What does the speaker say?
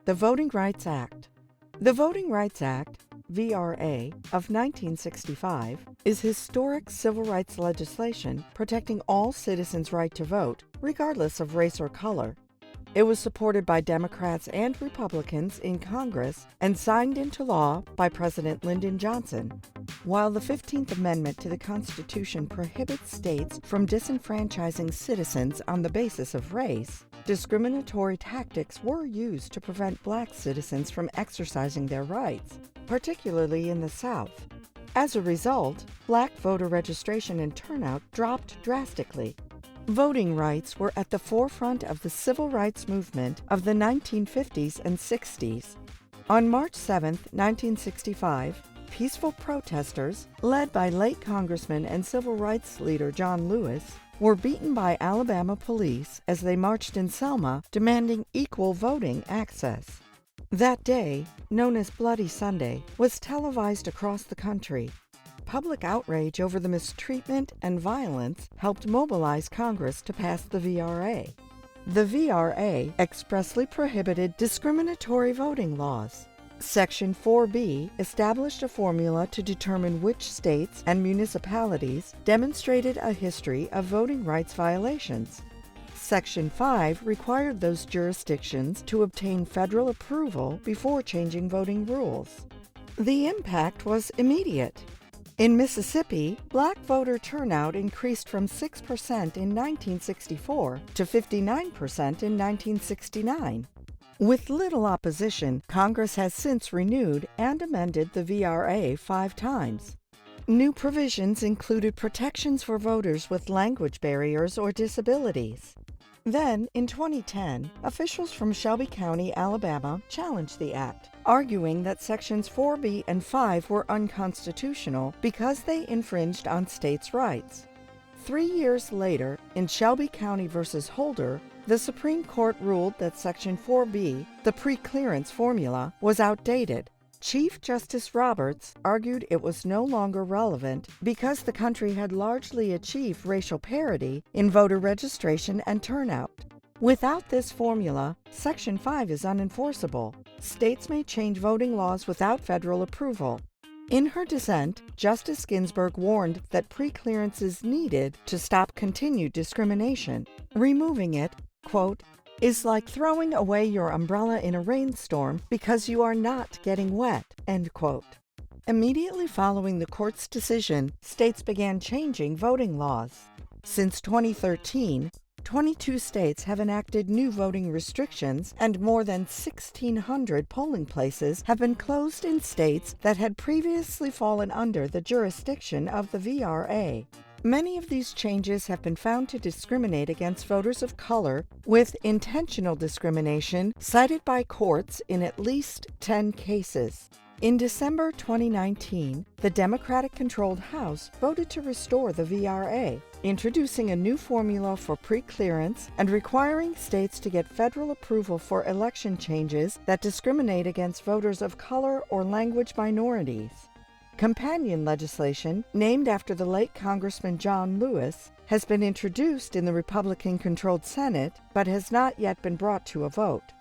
The Voting Rights Act. The Voting Rights Act, VRA, of 1965 is historic civil rights legislation protecting all citizens' right to vote, regardless of race or color. It was supported by Democrats and Republicans in Congress and signed into law by President Lyndon Johnson. While the 15th Amendment to the Constitution prohibits states from disenfranchising citizens on the basis of race, discriminatory tactics were used to prevent black citizens from exercising their rights, particularly in the South. As a result, black voter registration and turnout dropped drastically. Voting rights were at the forefront of the civil rights movement of the 1950s and 60s. On March 7, 1965, peaceful protesters, led by late Congressman and civil rights leader John Lewis, were beaten by Alabama police as they marched in Selma demanding equal voting access. That day, known as Bloody Sunday, was televised across the country. Public outrage over the mistreatment and violence helped mobilize Congress to pass the VRA. The VRA expressly prohibited discriminatory voting laws. Section 4B established a formula to determine which states and municipalities demonstrated a history of voting rights violations. Section 5 required those jurisdictions to obtain federal approval before changing voting rules. The impact was immediate. In Mississippi, black voter turnout increased from 6% in 1964 to 59% in 1969. With little opposition, Congress has since renewed and amended the VRA 5 times. New provisions included protections for voters with language barriers or disabilities. Then, in 2010, officials from Shelby County, Alabama, challenged the act, arguing that Sections 4B and 5 were unconstitutional because they infringed on states' rights. 3 years later, in Shelby County v. Holder, the Supreme Court ruled that Section 4B, the pre-clearance formula, was outdated. Chief Justice Roberts argued it was no longer relevant because the country had largely achieved racial parity in voter registration and turnout. Without this formula, Section 5 is unenforceable. States may change voting laws without federal approval. In her dissent, Justice Ginsburg warned that pre-clearance is needed to stop continued discrimination. Removing it, quote, is like throwing away your umbrella in a rainstorm because you are not getting wet, end quote. Immediately following the court's decision, states began changing voting laws. Since 2013, 22 states have enacted new voting restrictions, and more than 1,600 polling places have been closed in states that had previously fallen under the jurisdiction of the VRA. Many of these changes have been found to discriminate against voters of color, with intentional discrimination cited by courts in at least 10 cases. In December 2019, the Democratic-controlled House voted to restore the VRA, introducing a new formula for pre-clearance and requiring states to get federal approval for election changes that discriminate against voters of color or language minorities. Companion legislation, named after the late Congressman John Lewis, has been introduced in the Republican-controlled Senate but has not yet been brought to a vote.